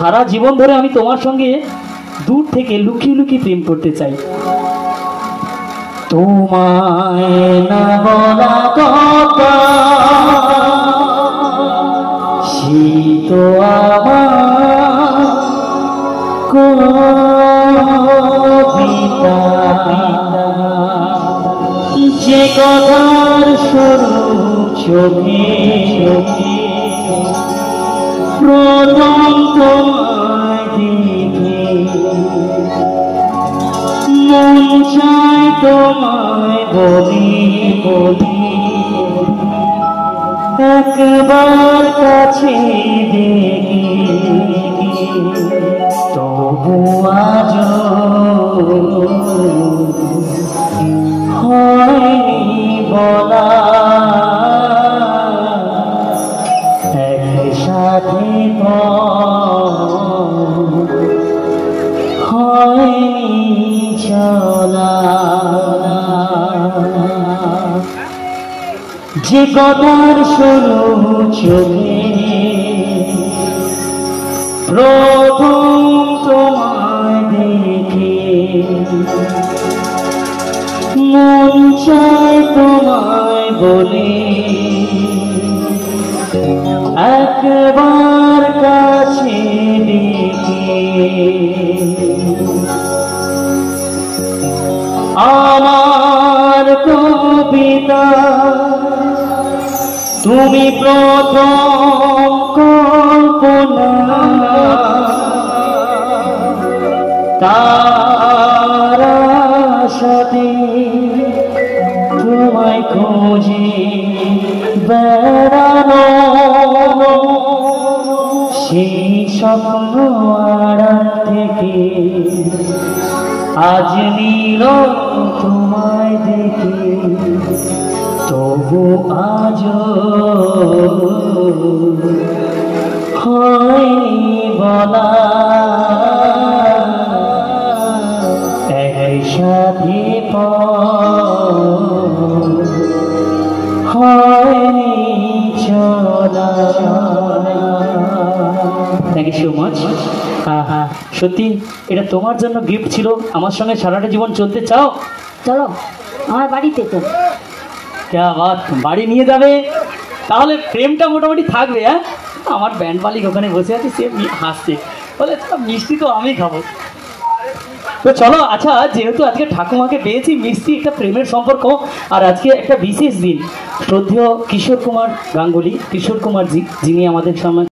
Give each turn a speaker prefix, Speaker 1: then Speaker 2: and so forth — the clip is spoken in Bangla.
Speaker 1: সারা জীবন ধরে আমি তোমার সঙ্গে দূর থেকে লুকিয়ে লুকিয়ে প্রেম করতে চাই। তোমায় না বলা কথা শীত আমার কবিতা, যে কথার স্বরূপ চোখে চোখে প্রথম তোমায় দেখে মন চায় তোমায় বলি বলি, একবার কাছে দেখি তবু আজ হয়নি বলা, একসাথে হয়নি চলা, যে কথার শোনো চোখে প্রথম তোমায় দেখে মন চায় তোমায় বলে, একবার কাছে দেখে আমার কবিতা তুমি প্রথম কল্পনা, তার সাথে তোমায় খোঁজে বেড়ানো, সেই স্বপ্ন আড়াল থেকে আজ নীল তোমায় দেখে তবু আজ হয়নি বলা, একসাথে হয়নি চলা। Thank you so much. হ্যাঁ হ্যাঁ, সত্যি এটা তোমার জন্য গিফট ছিল। আমার সঙ্গে সারাটা জীবন চলতে চাও?
Speaker 2: চলো আমার বাড়িতে। তো
Speaker 1: ক্যা বাত, বাড়ি নিয়ে যাবে? তাহলে প্রেমটা মোটামুটি থাকবে। হ্যাঁ, আমার ব্যান্ড মালিক ওখানে বসে আছে, সে হাসছে, বলে মিষ্টি তো আমি খাবো। তো চলো, আচ্ছা যেহেতু আজকে ঠাকুমাকে পেয়েছি, মিষ্টি একটা প্রেমের সম্পর্ক, আর আজকে একটা বিশেষ দিন। শ্রদ্ধেয় কিশোর কুমার গাঙ্গুলি, কিশোর কুমারজি, যিনি আমাদের সামনে